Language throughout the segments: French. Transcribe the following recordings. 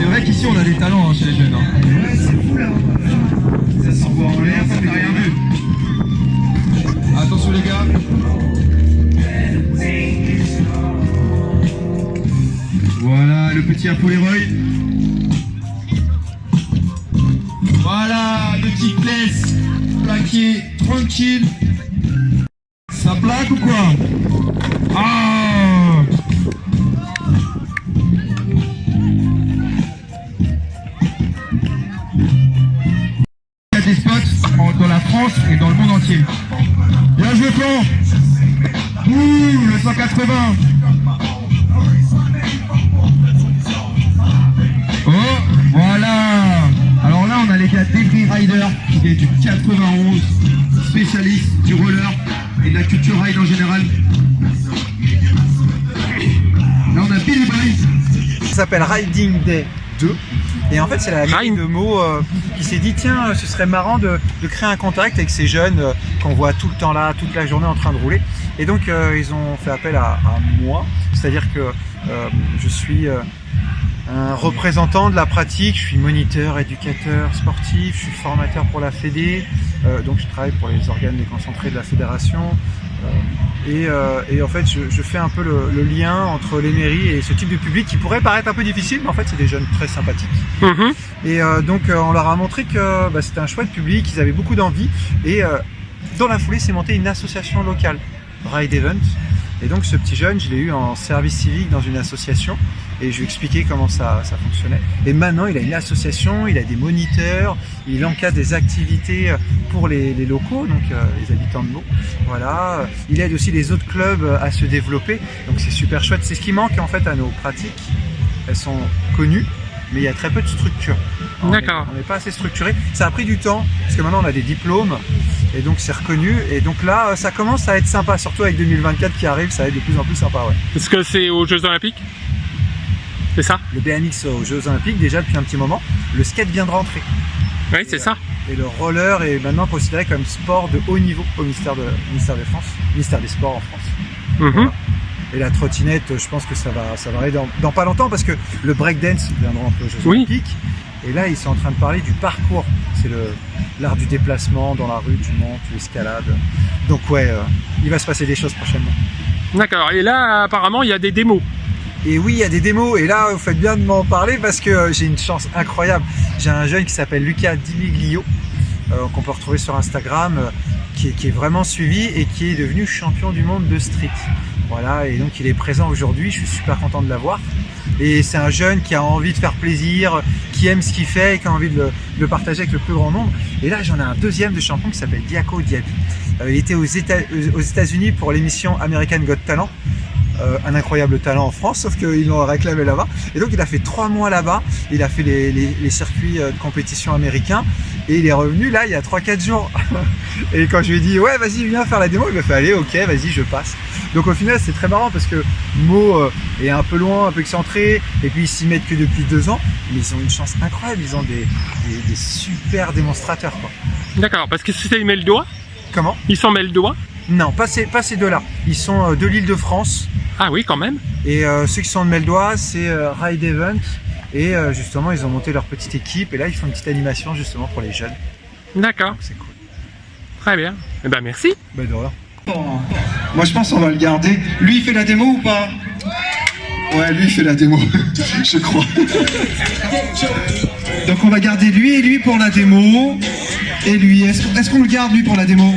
vrai qu'ici on a des talents hein, chez les jeunes. Hein. Ouais, c'est fou là. Ça s'envoie en l'air, ça fait rien vu. Attention les gars. Voilà le petit Apoleroy. Voilà le petit Kless. Plaqué, tranquille. Ça plaque ou quoi? Ah! Il y a des spots dans la France et dans le monde entier. Bien joué plan. Ouh, le 180. Oh, voilà. Alors là, on a les gars Debris Rider, qui est du 91, spécialiste du roller et de la culture ride en général. Là, on a Billy Boy. Ça s'appelle Riding Day 2. Et en fait, c'est la ligne de mots qui s'est dit tiens, ce serait marrant de créer un contact avec ces jeunes qu'on voit tout le temps là, toute la journée en train de rouler. Et donc, ils ont fait appel à moi. C'est-à-dire que je suis un représentant de la pratique, je suis moniteur, éducateur sportif, je suis formateur pour la Fédé, donc je travaille pour les organes déconcentrés de la fédération. Et en fait, je fais un peu le lien entre les mairies et ce type de public qui pourrait paraître un peu difficile, mais en fait, c'est des jeunes très sympathiques. Et donc, on leur a montré que c'était un chouette public, ils avaient beaucoup d'envie. Et dans la foulée, s'est montée une association locale, Ride Event. Et donc, ce petit jeune, je l'ai eu en service civique dans une association. Et je lui ai expliqué comment ça fonctionnait. Et maintenant, il a une association, il a des moniteurs, il encadre des activités pour les locaux, donc les habitants de Meaux. Voilà. Il aide aussi les autres clubs à se développer. Donc c'est super chouette. C'est ce qui manque en fait à nos pratiques. Elles sont connues, mais il y a très peu de structure. D'accord. On n'est pas assez structuré. Ça a pris du temps, parce que maintenant on a des diplômes, et donc c'est reconnu. Et donc là, ça commence à être sympa, surtout avec 2024 qui arrive, ça va être de plus en plus sympa. Ouais. Est-ce que c'est aux Jeux Olympiques? C'est ça? Le BMX aux Jeux Olympiques déjà depuis un petit moment. Le skate vient de rentrer. Oui, c'est ça. Et le roller est maintenant considéré comme sport de haut niveau au ministère des Sports en France. Voilà. Et la trottinette, je pense que ça va arriver dans pas longtemps parce que le breakdance viendra un peu aux Jeux Olympiques. Et là, ils sont en train de parler du parcours. C'est l'art du déplacement dans la rue, tu montes, tu escalades. Donc ouais, il va se passer des choses prochainement. D'accord. Et là, apparemment, il y a des démos. Et oui, il y a des démos, et là, vous faites bien de m'en parler parce que j'ai une chance incroyable. J'ai un jeune qui s'appelle Lucas Dimiglio, qu'on peut retrouver sur Instagram, qui est vraiment suivi et qui est devenu champion du monde de street. Voilà, et donc il est présent aujourd'hui, je suis super content de l'avoir. Et c'est un jeune qui a envie de faire plaisir, qui aime ce qu'il fait et qui a envie de le partager avec le plus grand nombre. Et là, j'en ai un deuxième de champion qui s'appelle Diaco Diaby. Il était aux États-Unis pour l'émission American Got Talent. Un incroyable talent en France, sauf qu'ils l'ont réclamé là-bas. Et donc il a fait 3 mois là-bas, il a fait les circuits de compétition américains, et il est revenu là il y a 3-4 jours. Et quand je lui ai dit ouais vas-y viens faire la démo, il m'a fait allez ok vas-y je passe. Donc au final c'est très marrant parce que Meaux est un peu loin, un peu excentré, et puis ils s'y mettent que depuis 2 ans, mais ils ont une chance incroyable, ils ont des super démonstrateurs quoi. D'accord, parce que c'était ils mettent le doigt. Comment? Ils s'en mettent le doigt? Non, pas ces deux-là. Ils sont de l'Île-de-France. Ah oui, quand même. Et ceux qui sont de Meldois, c'est Ride Event. Et justement, ils ont monté leur petite équipe. Et là, ils font une petite animation justement pour les jeunes. D'accord. C'est cool. Très bien. Eh ben merci. Ben de rien. Bon, moi je pense qu'on va le garder. Lui il fait la démo ou pas? Ouais, lui il fait la démo, je crois. Donc on va garder lui et lui pour la démo. Et lui, est-ce qu'on le garde lui pour la démo?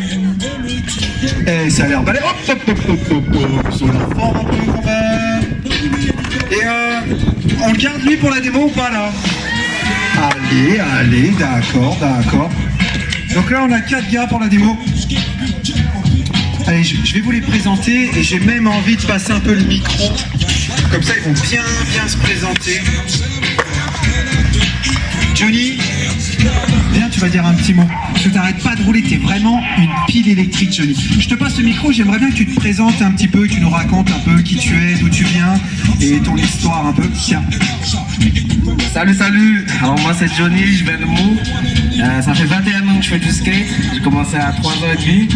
Eh, ça a l'air balai. Hop, hop, hop, hop, hop, hop. Sur la forme un peu quand même. Et on le garde lui pour la démo ou pas là? Allez, d'accord. Donc là on a 4 gars pour la démo. Allez, je vais vous les présenter et j'ai même envie de passer un peu le micro. Comme ça ils vont bien se présenter. Johnny, viens, tu vas dire un petit mot. Parce que t'arrêtes pas de rouler, t'es vraiment une pile électrique, Johnny. Je te passe le micro, j'aimerais bien que tu te présentes un petit peu, que tu nous racontes un peu qui tu es, d'où tu viens et ton histoire un peu. Tiens. Salut. Alors moi c'est Johnny, je viens de Meaux. Ça fait 21 ans que je fais du skate. J'ai commencé à 3 ans et demi.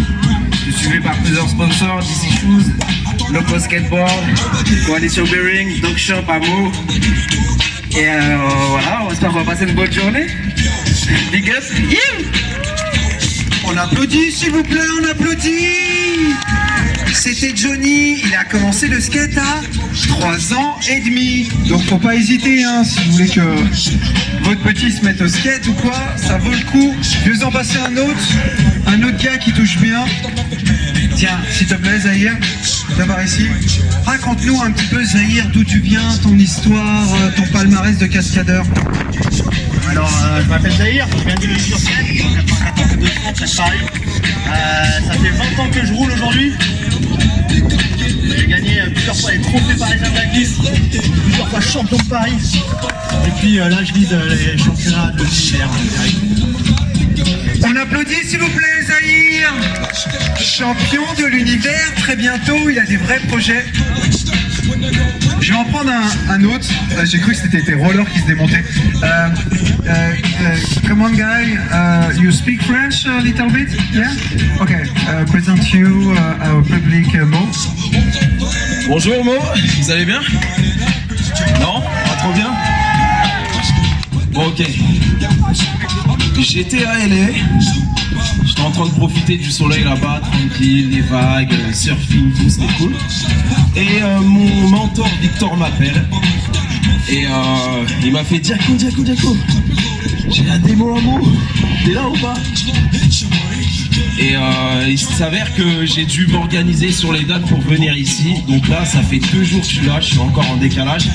Je suis suivi par plusieurs sponsors, DC Shoes, Loco Skateboard, Coalition Bearing, Dog Shop à Meaux. Et voilà, on espère qu'on va passer une bonne journée. Big up. On applaudit, s'il vous plaît, on applaudit. C'était Johnny, il a commencé le skate à 3 ans et demi. Donc faut pas hésiter, hein, si vous voulez que votre petit se mette au skate ou quoi, ça vaut le coup. Je vais vous en passer un autre gars qui touche bien. Tiens, s'il te plaît, Zahir, viens par ici. Raconte-nous un petit peu, Zahir, d'où tu viens, ton histoire, ton palmarès de cascadeur. Alors, je m'appelle Zahir, je viens d'Illusion sur Skate, j'ai 94 de France, à Paris. Ça fait 20 ans que je roule aujourd'hui. J'ai gagné plusieurs fois les trophées parisiens de la glisse, plusieurs fois champion de Paris. Et puis là, je vise les championnats de l'hiver. On applaudit, s'il vous plaît, Zahir. Champion de l'univers, très bientôt, il a des vrais projets. Je vais en prendre un autre. J'ai cru que c'était tes rollers qui se démontaient. Come on, guy. You speak French a little bit? Yeah? Okay. Present you our public Mo. Bonjour Mo, vous allez bien? Non? Pas trop bien? Bon, ok. J'étais à LA. J'étais en train de profiter du soleil là-bas, tranquille, les vagues, surfing, tout, c'était cool. Et mon mentor Victor m'appelle. Et il m'a fait Diaco, j'ai la démo à Mo, t'es là ou pas? Et il s'avère que j'ai dû m'organiser sur les dates pour venir ici. Donc là, ça fait 2 jours que je suis là, je suis encore en décalage.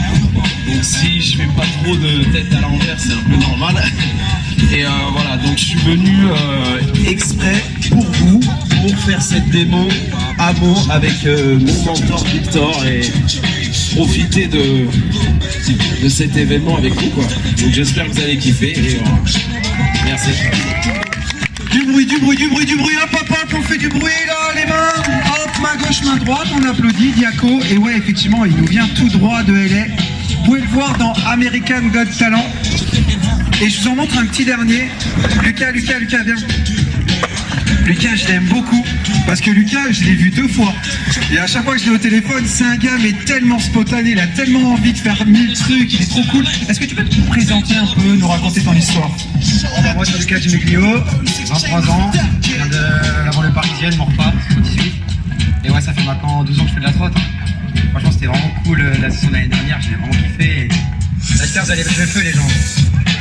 Donc si je fais pas trop de tête à l'envers, c'est un peu normal. Et voilà, donc je suis venu exprès pour vous, pour faire cette démo à Mo avec mon mentor Victor et profiter de cet événement avec vous, quoi. Donc j'espère que vous allez kiffer et merci. Du bruit, hop, on fait du bruit là, les mains, hop, main gauche, main droite, on applaudit, Diaco, et ouais, effectivement, il nous vient tout droit de LA, vous pouvez le voir dans American Got Talent, et je vous en montre un petit dernier, Lucas, viens. Lucas, je l'aime beaucoup, parce que Lucas, je l'ai vu 2 fois, et à chaque fois que je l'ai au téléphone, c'est un gars mais tellement spontané, il a tellement envie de faire 1000 trucs, il est trop cool. Est-ce que tu peux te présenter un peu, nous raconter ton histoire? Moi, c'est Lucas Gimeglio, 23 ans, je viens de la banlieue parisienne, Morpa, 18. Et ouais, ça fait maintenant 12 ans que je fais de la trotte. Hein. Franchement, c'était vraiment cool la saison de l'année dernière, j'ai vraiment kiffé. J'espère que vous allez mettre le feu, les gens.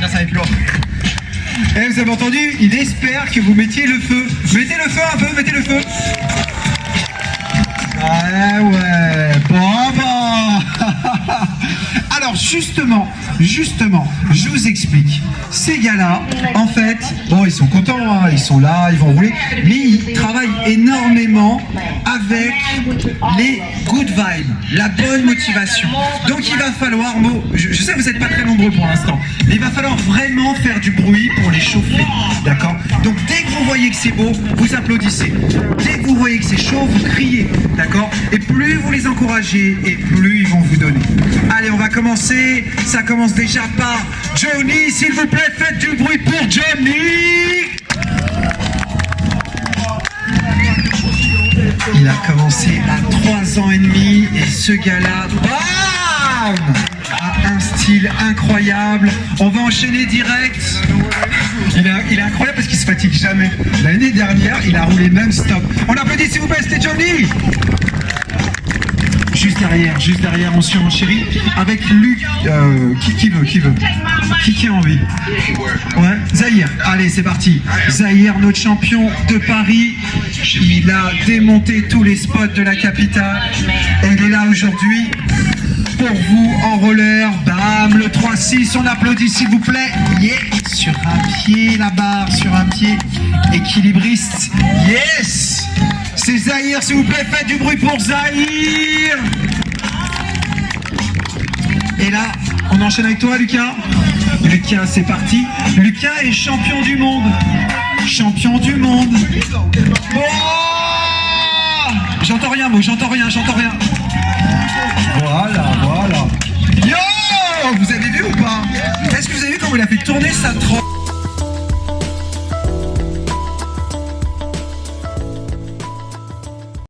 Là, ça va être lourd. Eh, vous avez entendu? Il espère que vous mettiez le feu. Mettez le feu un peu, mettez le feu. Ouais, bon. Alors justement, je vous explique. Ces gars-là, en fait, bon, ils sont contents, hein, ils sont là, ils vont rouler, mais ils travaillent énormément avec les good vibes, la bonne motivation. Donc il va falloir, je sais que vous n'êtes pas très nombreux pour l'instant, mais il va falloir vraiment faire du bruit pour les chauffer, d'accord? Donc dès que vous voyez que c'est beau, vous applaudissez. Dès que vous voyez que c'est chaud, vous criez, d'accord? Et plus vous les encouragez, et plus ils vont vous donner. Allez, on va commencer. Ça commence déjà par Johnny. S'il vous plaît, faites du bruit pour Johnny. Il a commencé à 3 ans et demi et ce gars-là, bam, a un style incroyable. On va enchaîner direct. Il est incroyable parce qu'il se fatigue jamais. L'année dernière, il a roulé non-stop. On applaudit s'il vous plaît, c'était Johnny. Juste derrière, on suit en chérie avec Luc. Qui veut Qui a envie? Ouais, Zahir. Allez, c'est parti. Zahir, notre champion de Paris. Il a démonté tous les spots de la capitale. Et il est là aujourd'hui pour vous en roller. Bam, le 3-6. On applaudit s'il vous plaît. Yeah. Sur un pied, la barre, sur un pied. Équilibriste. Yes. C'est Zahir, s'il vous plaît, faites du bruit pour Zahir. Et là, on enchaîne avec toi, Lucas. Lucas, c'est parti. Lucas est champion du monde. Champion du monde. Oh, j'entends rien, moi, j'entends rien. Voilà. Yo, vous avez vu ou pas? Est-ce que vous avez vu comment il a fait tourner sa trotte?